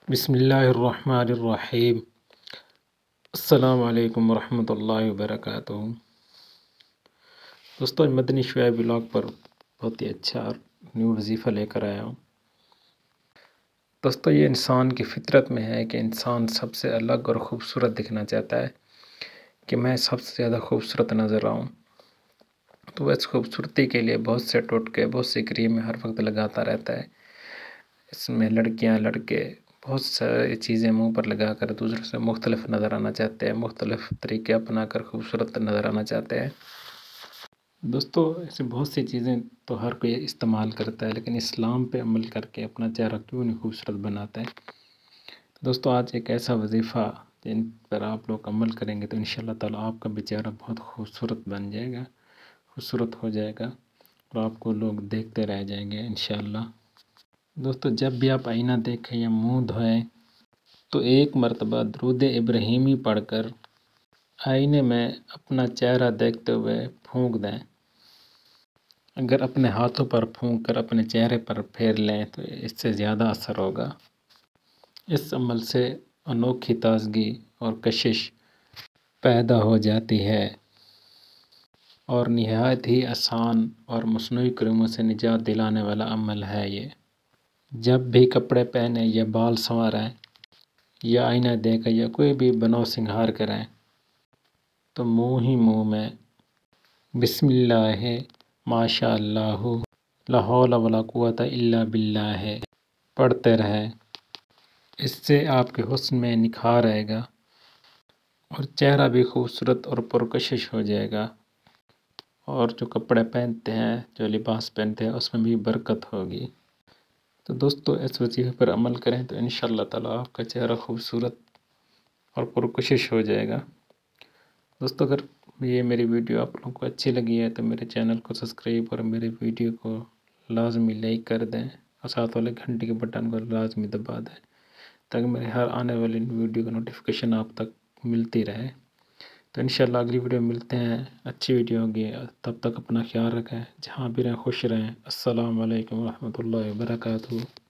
بسم اللہ الرحمن الرحیم۔ السلام علیکم ورحمۃ اللہ وبرکاتہ۔ دوستو، مدنی شعیب بلاگ پر بہت ہی اچھا اور نیو وظیفہ لے کر آیا ہوں۔ دوستو، یہ انسان کی فطرت میں ہے کہ انسان سب سے الگ اور خوبصورت دکھنا چاہتا ہے کہ میں سب سے زیادہ خوبصورت نظر آؤں۔ تو وہ اس خوبصورتی کے لیے بہت سے ٹوٹکے، بہت سی کریمیں ہر وقت لگاتا رہتا ہے۔ اس میں لڑکیاں، لڑکے بہت ساری چیزیں منہ پر لگا کر دوسروں سے مختلف نظر آنا چاہتے ہیں، مختلف طریقے اپنا کر خوبصورت نظر آنا چاہتے ہیں۔ دوستو، ایسی بہت سی چیزیں تو ہر کوئی استعمال کرتا ہے، لیکن اسلام پہ عمل کر کے اپنا چہرہ کیوں نہیں خوبصورت بناتا ہے؟ دوستو، آج ایک ایسا وظیفہ جن پر آپ لوگ عمل کریں گے تو انشاءاللہ تعالیٰ آپ کا بھی چہرہ بہت خوبصورت بن جائے گا، خوبصورت ہو جائے گا اور آپ کو لوگ دیکھتے رہ جائیں گے انشاءاللہ۔ دوستو، جب بھی آپ آئینہ دیکھیں یا منہ دھوئیں تو ایک مرتبہ درود ابراہیمی پڑھ کر آئینے میں اپنا چہرہ دیکھتے ہوئے پھونک دیں۔ اگر اپنے ہاتھوں پر پھونک کر اپنے چہرے پر پھیر لیں تو اس سے زیادہ اثر ہوگا۔ اس عمل سے انوکھی تازگی اور کشش پیدا ہو جاتی ہے اور نہایت ہی آسان اور مصنوعی کریموں سے نجات دلانے والا عمل ہے یہ۔ جب بھی کپڑے پہنیں یا بال سنواریں یا آئینہ دیکھیں یا کوئی بھی بناؤ سنگھار کریں تو منہ ہی منہ میں بسم اللہ ماشاء اللہ لا حول ولا قوت الا باللہ پڑھتے رہیں۔ اس سے آپ کے حسن میں نکھار آئے گا اور چہرہ بھی خوبصورت اور پرکشش ہو جائے گا، اور جو کپڑے پہنتے ہیں، جو لباس پہنتے ہیں، اس میں بھی برکت ہوگی۔ تو دوستو، اس وظیفے پر عمل کریں تو انشاءاللہ تعالیٰ آپ کا چہرہ خوبصورت اور پرکشش ہو جائے گا۔ دوستو، اگر یہ میری ویڈیو آپ لوگوں کو اچھی لگی ہے تو میرے چینل کو سبسکرائب اور میرے ویڈیو کو لازمی لائک کر دیں اور ساتھ والے گھنٹی کے بٹن کو لازمی دبا دیں تاکہ میرے ہر آنے والی ویڈیو کا نوٹیفیکیشن آپ تک ملتی رہے۔ تو انشاءاللہ اگلی ویڈیو ملتے ہیں، اچھی ویڈیو ہوگی۔ تب تک اپنا خیال رکھیں، جہاں بھی رہیں خوش رہیں۔ السلام علیکم ورحمۃ اللہ وبرکاتہ۔